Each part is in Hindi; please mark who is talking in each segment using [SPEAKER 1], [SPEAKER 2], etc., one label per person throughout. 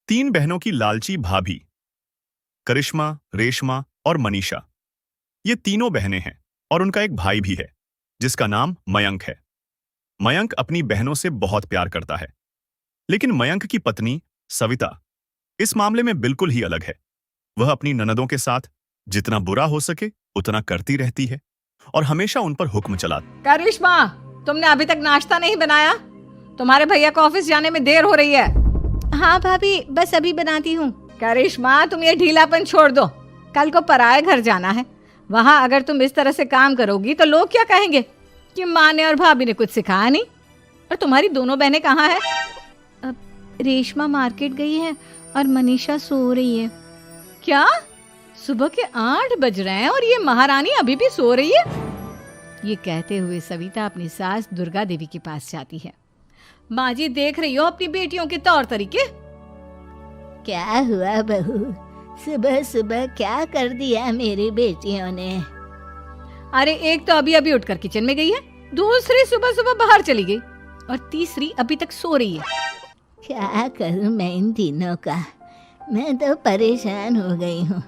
[SPEAKER 1] तीन बहनों की लालची भाभी करिश्मा, रेशमा और मनीषा। ये तीनों बहनें हैं और उनका एक भाई भी है जिसका नाम मयंक है। मयंक अपनी बहनों से बहुत प्यार करता है, लेकिन मयंक की पत्नी सविता इस मामले में बिल्कुल ही अलग है। वह अपनी ननदों के साथ जितना बुरा हो सके उतना करती रहती है और हमेशा उन पर हुक्म चलाती।
[SPEAKER 2] करिश्मा, तुमने अभी तक नाश्ता नहीं बनाया? तुम्हारे भैया को ऑफिस जाने में देर हो रही है।
[SPEAKER 3] हाँ भाभी, बस अभी बनाती हूँ।
[SPEAKER 2] करिश्मा, तुम ये ढीलापन छोड़ दो। कल को पराये घर जाना है। वहाँ अगर तुम इस तरह से काम करोगी तो लोग क्या कहेंगे कि माँ ने और भाभी ने कुछ सिखाया नहीं। और तुम्हारी दोनों बहनें कहाँ हैं?
[SPEAKER 3] रेशमा मार्केट गई है और मनीषा सो रही है।
[SPEAKER 2] क्या? सुबह के 8 बज रहे हैं और ये महारानी अभी भी सो रही है? ये कहते हुए सविता अपनी सास दुर्गा देवी के पास जाती है। माँ जी, देख रही हो अपनी बेटियों के तौर तरीके?
[SPEAKER 3] क्या हुआ बहू, सुबह सुबह क्या कर दिया मेरी बेटियों ने?
[SPEAKER 2] अरे, एक तो अभी अभी उठकर किचन में गई है, दूसरी सुबह सुबह बाहर चली गई और तीसरी अभी तक सो रही है।
[SPEAKER 3] क्या करूं मैं इन तीनों का? मैं तो परेशान हो गई हूँ।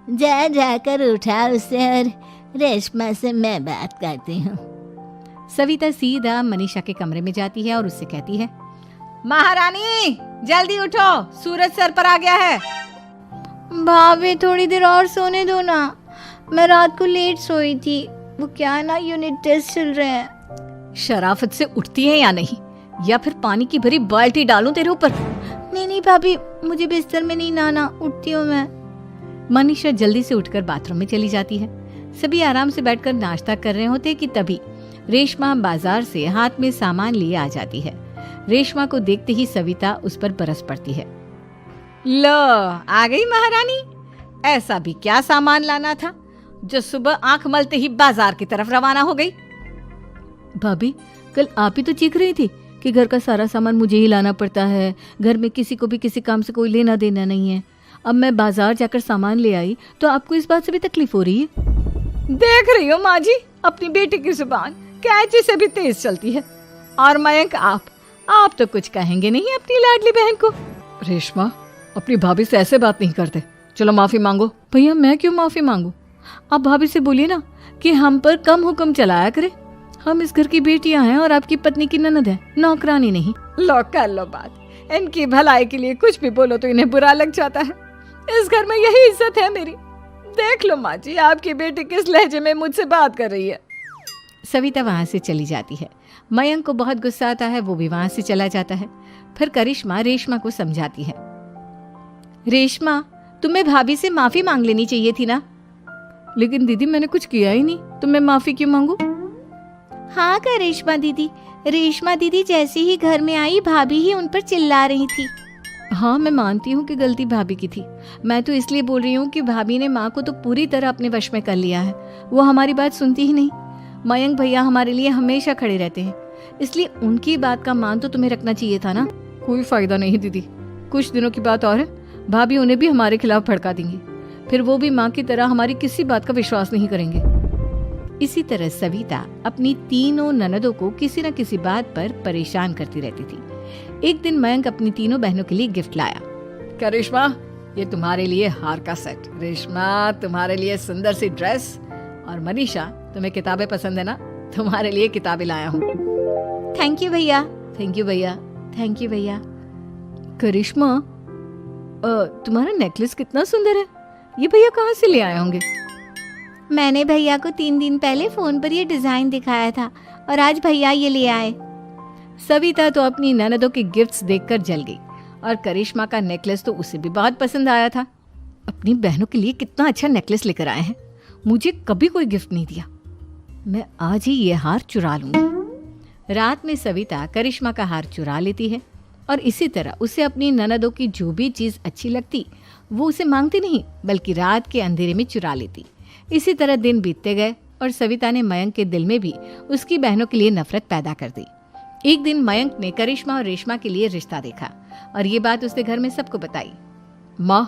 [SPEAKER 3] जा जाकर उठा उसे और रेशमा से मैं बात करती हूँ।
[SPEAKER 2] सविता सीधा मनीषा के कमरे में जाती है और उससे कहती है, महारानी जल्दी उठो, सूरज सर पर आ गया है।
[SPEAKER 3] भाभी, थोड़ी देर और सोने दो ना, मैं रात को लेट सोई थी। वो क्या ना, यूनिट टेस्ट चल रहे हैं।
[SPEAKER 2] शराफत से उठती है या नहीं, या फिर पानी की भरी बाल्टी डालूं तेरे ऊपर?
[SPEAKER 3] नहीं भाभी, मुझे बिस्तर में नहीं लाना, उठती हूँ मैं।
[SPEAKER 2] मनीषा जल्दी से उठकर बाथरूम में चली जाती है। सभी आराम से बैठकर नाश्ता कर रहे होते कि तभी रेशमा बाजार से हाथ में सामान लिए आ जाती है। रेशमा को देखते ही सविता उस पर बरस पड़ती है। लो, आ गई महारानी। ऐसा भी क्या सामान लाना था जो सुबह आंख मलते ही बाजार की तरफ रवाना हो गई?
[SPEAKER 4] भाभी, कल आप ही तो चीख रही थी कि घर का सारा सामान मुझे ही लाना पड़ता है, घर में किसी को भी किसी काम से कोई लेना देना नहीं है। अब मैं बाजार जाकर सामान ले आई तो आपको इस बात से भी तकलीफ हो रही है?
[SPEAKER 2] देख रही हो माँ जी, अपनी बेटी की जुबान कैंची से भी तेज चलती है। और मयंक, आप तो कुछ कहेंगे नहीं अपनी लाडली बहन को?
[SPEAKER 4] रेशमा, अपनी भाभी से ऐसे बात नहीं करते। चलो माफी मांगो। भैया, मैं क्यों माफी मांगू? आप भाभी से बोलिए ना कि हम पर कम हुक्म चलाया करे। हम इस घर की बेटियां हैं और आपकी पत्नी की ननद है, नौकरानी नहीं।
[SPEAKER 2] लो, कर लो बात। इनकी भलाई के लिए कुछ भी बोलो तो इन्हें बुरा लग जाता है। इस घर में यही इज्जत है मेरी। देख लो माँ जी, आपकी बेटी किस लहजे में मुझसे बात कर रही है। सविता वहां से चली जाती है। मयंक को बहुत गुस्सा आता है, वो भी वहां से चला जाता है। फिर करिश्मा रेशमा को समझाती है, रेशमा, तुम्हें भाभी से माफी मांग लेनी चाहिए थी ना।
[SPEAKER 4] लेकिन दीदी, मैंने कुछ किया ही नहीं, तो मैं माफी क्यों मांगू?
[SPEAKER 3] हाँ करिश्मा दीदी, रेशमा दीदी जैसे ही घर में आई, भाभी ही उन पर चिल्ला रही थी।
[SPEAKER 4] हाँ, मैं मानती हूँ कि गलती भाभी की थी। मैं तो इसलिए बोल रही हूँ कि भाभी ने माँ को तो पूरी तरह अपने वश में कर लिया है। वो हमारी बात सुनती ही नहीं। मयंक भैया हमारे लिए हमेशा खड़े रहते हैं, इसलिए उनकी बात का मान तो तुम्हें रखना चाहिए था ना। कोई फायदा नहीं दीदी, कुछ दिनों की बात और है, भाभी उन्हें भी हमारे खिलाफ भड़का देंगी। फिर वो भी माँ की तरह हमारी किसी बात का विश्वास नहीं करेंगे।
[SPEAKER 2] इसी तरह सविता अपनी तीनों ननदों को किसी न किसी बात पर परेशान करती रहती थी। एक दिन मयंक अपनी तीनों बहनों के लिए गिफ्ट लाया। करिश्मा, ये तुम्हारे लिए हार का सेट। रेशमा, तुम्हारे लिए सुंदर सी ड्रेस। और मनीषा, तुम्हें किताबें पसंद है ना, तुम्हारे लिए किताबें लाया हूँ।
[SPEAKER 3] थैंक यू भैया।
[SPEAKER 4] थैंक यू भैया।
[SPEAKER 3] थैंक यू भैया।
[SPEAKER 4] करिश्मा, तुम्हारा नेकलेस कितना सुंदर है। ये भैया कहाँ से ले आए होंगे?
[SPEAKER 3] मैंने भैया को 3 दिन पहले फोन पर ये डिजाइन दिखाया था और आज भैया ये ले आए।
[SPEAKER 2] सविता तो अपनी ननदों के गिफ्ट्स देखकर जल गई और करिश्मा का नेकलेस तो उसे भी बहुत पसंद आया था। अपनी बहनों के लिए कितना अच्छा नेकलेस लेकर आए हैं, मुझे कभी कोई गिफ्ट नहीं दिया। मैं आज ही ये हार चुरा लूंगी। रात में सविता करिश्मा का हार चुरा लेती है और इसी तरह उसे अपनी ननदों की जो भी चीज़ अच्छी लगती वो उसे मांगती नहीं, बल्कि रात के अंधेरे में चुरा लेती। इसी तरह दिन बीतते गए और सविता ने मयंक के दिल में भी उसकी बहनों के लिए नफरत पैदा कर दी। एक दिन मयंक ने करिश्मा और रेशमा के लिए रिश्ता देखा और ये बात उसने घर में सबको बताई।
[SPEAKER 4] माँ,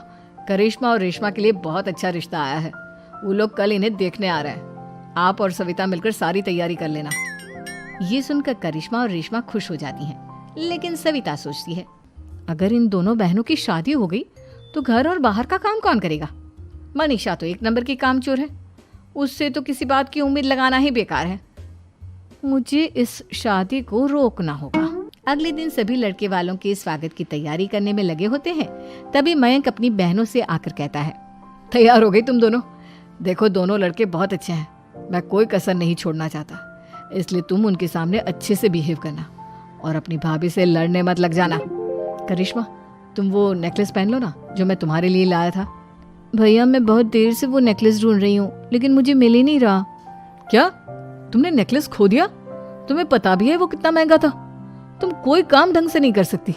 [SPEAKER 4] करिश्मा और रेशमा के लिए बहुत अच्छा रिश्ता आया है। वो लोग कल इन्हें देखने आ रहे हैं। आप और सविता मिलकर सारी तैयारी कर लेना।
[SPEAKER 2] ये सुनकर करिश्मा और रेशमा खुश हो जाती हैं, लेकिन सविता सोचती है, अगर इन दोनों बहनों की शादी हो गई तो घर और बाहर का काम कौन करेगा? मनीषा तो एक नंबर की कामचोर है, उससे तो किसी बात की उम्मीद लगाना ही बेकार है। मुझे इस शादी को रोकना होगा। अगले दिन सभी लड़के वालों के स्वागत की तैयारी करने में लगे होते हैं। तभी मयंक अपनी बहनों से आकर कहता है, तैयार हो गई तुम दोनों? देखो दोनों लड़के बहुत अच्छे हैं, मैं कोई कसर नहीं छोड़ना चाहता, इसलिए तुम उनके सामने अच्छे से बिहेव करना और अपनी भाभी से लड़ने मत लग जाना। करिश्मा, तुम वो नेकलेस पहन लो ना जो मैं तुम्हारे लिए लाया था। भैया मैं बहुत देर से वो नेकलेस ढूंढ रही हूँ, लेकिन मुझे मिल ही नहीं रहा। क्या तुमने नेकलेस खो दिया? तुम्हें पता भी है वो कितना महंगा था? तुम कोई काम ढंग से नहीं कर सकती।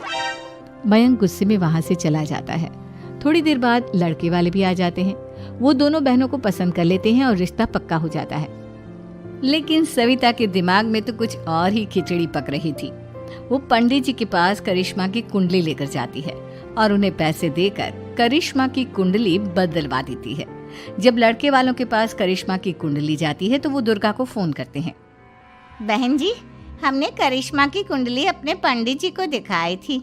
[SPEAKER 2] मयंक गुस्से में वहां से चला जाता है। थोड़ी देर बाद लड़के वाले भी आ जाते हैं। वो दोनों बहनों को पसंद कर लेते हैं और रिश्ता पक्का हो जाता है। लेकिन सविता के दिमाग में तो कुछ और ही खिचड़ी पक रही थी। वो पंडित जी के पास करिश्मा की कुंडली लेकर जाती है और उन्हें पैसे देकर करिश्मा की कुंडली बदलवा देती है। जब लड़के वालों के पास करिश्मा की कुंडली जाती है तो वो दुर्गा को फोन करते हैं।
[SPEAKER 3] बहन जी, हमने करिश्मा की कुंडली अपने पंडित जी को दिखाई थी।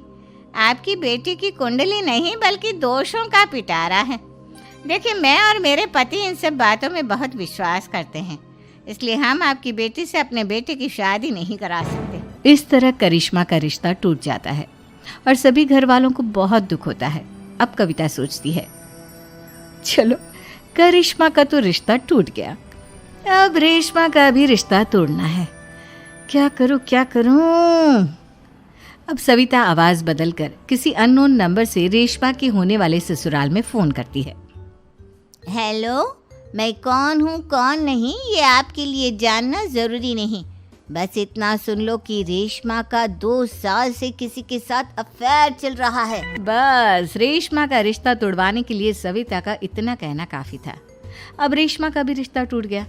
[SPEAKER 3] आपकी बेटी की कुंडली नहीं बल्कि दोषों का पिटारा है। देखिए, मैं और मेरे पति इन सब बातों में बहुत विश्वास करते हैं, इसलिए हम आपकी बेटी से अपने बेटे की शादी नहीं करा सकते।
[SPEAKER 2] इस तरह करिश्मा का रिश्ता टूट जाता है और सभी घर वालों को बहुत दुख होता है। अब कविता सोचती है, चलो करिश्मा का तो रिश्ता टूट गया, अब रेशमा का भी रिश्ता तोड़ना है। क्या करूं? अब सविता आवाज बदलकर किसी अननोन नंबर से रेशमा के होने वाले ससुराल में फोन करती है।
[SPEAKER 3] हेलो, मैं कौन हूँ कौन नहीं ये आपके लिए जानना ज़रूरी नहीं, बस इतना सुन लो कि रेशमा का 2 साल से किसी के साथ अफेयर चल रहा है।
[SPEAKER 2] बस रेशमा का रिश्ता तोड़वाने के लिए सविता का इतना कहना काफी था। अब रेशमा का भी रिश्ता टूट गया।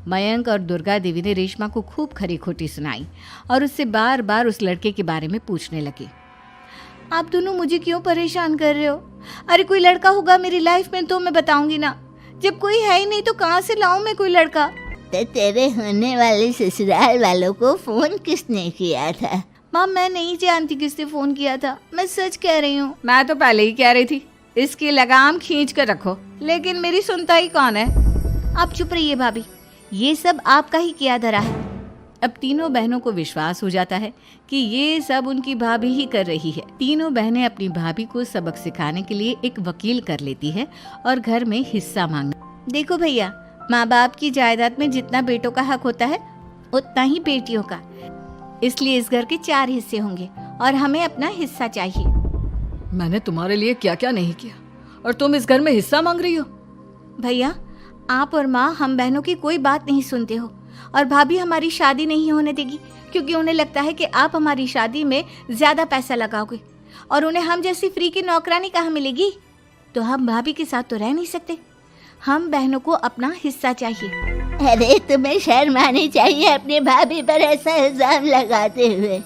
[SPEAKER 2] मयंक और दुर्गा देवी ने रेशमा को खूब खरी खोटी सुनाई और उससे बार बार उस लड़के के बारे में पूछने लगे। आप दोनों मुझे क्यों परेशान कर रहे हो? अरे कोई लड़का होगा मेरी लाइफ में तो मैं बताऊंगी ना, जब कोई है ही नहीं तो कहाँ से लाऊं मैं कोई लड़का?
[SPEAKER 3] तो तेरे होने वाले ससुराल वालों को फोन किसने किया था?
[SPEAKER 2] माँ मैं नहीं जानती किसने फोन किया था, मैं सच कह रही हूँ। मैं तो पहले ही कह रही थी इसकी लगाम खींच कर रखो, लेकिन मेरी सुनता ही कौन है।
[SPEAKER 3] आप चुप रहिए भाभी, ये सब आपका ही किया धरा है।
[SPEAKER 2] अब तीनों बहनों को विश्वास हो जाता है कि ये सब उनकी भाभी ही कर रही है। तीनों बहनें अपनी भाभी को सबक सिखाने के लिए एक वकील कर लेती है और घर में हिस्सा मांगना।
[SPEAKER 3] देखो भैया, माँ बाप की जायदाद में जितना बेटों का हक होता है उतना ही बेटियों का, इसलिए इस घर के 4 हिस्से होंगे और हमें अपना हिस्सा चाहिए।
[SPEAKER 2] मैंने तुम्हारे लिए क्या क्या नहीं किया और तुम इस घर में हिस्सा मांग रही हो?
[SPEAKER 3] भैया, आप और माँ हम बहनों की कोई बात नहीं सुनते हो और भाभी हमारी शादी नहीं होने देगी क्योंकि उन्हें लगता है कि आप हमारी शादी में ज्यादा पैसा लगाओगे और उन्हें हम जैसी फ्री की नौकरानी कहाँ मिलेगी। तो हम भाभी के साथ तो रह नहीं सकते, हम बहनों को अपना हिस्सा चाहिए। अरे तुम्हें शर्म आनी चाहिए अपनी भाभी पर ऐसा इल्जाम लगाते हुए।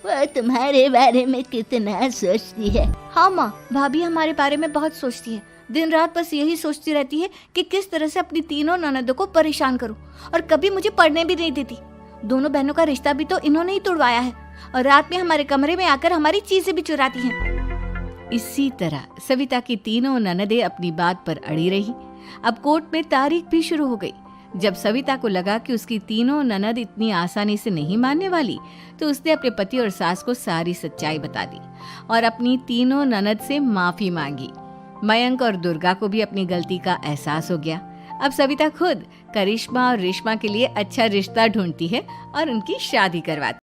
[SPEAKER 3] वो तुम्हारे बारे में कितना सोचती है। हाँ माँ, भाभी हमारे बारे में बहुत सोचती है, दिन रात बस यही सोचती रहती है कि किस तरह से अपनी तीनों ननदों को परेशान करूं और कभी मुझे पढ़ने भी नहीं देती। दोनों बहनों का रिश्ता भी तो इन्होंने ही तोड़वाया है और रात में हमारे कमरे में आकर हमारी चीजें भी चुराती हैं।
[SPEAKER 2] इसी तरह सविता की तीनों ननदें अपनी बात पर अड़ी रही। अब कोर्ट में तारीख भी शुरू हो गई। जब सविता को लगा कि उसकी तीनों ननद इतनी आसानी से नहीं मानने वाली, तो उसने अपने पति और सास को सारी सच्चाई बता दी और अपनी तीनों ननद से माफी मांगी। मयंक और दुर्गा को भी अपनी गलती का एहसास हो गया। अब सविता खुद करिश्मा और रेशमा के लिए अच्छा रिश्ता ढूंढती है और उनकी शादी करवाती है।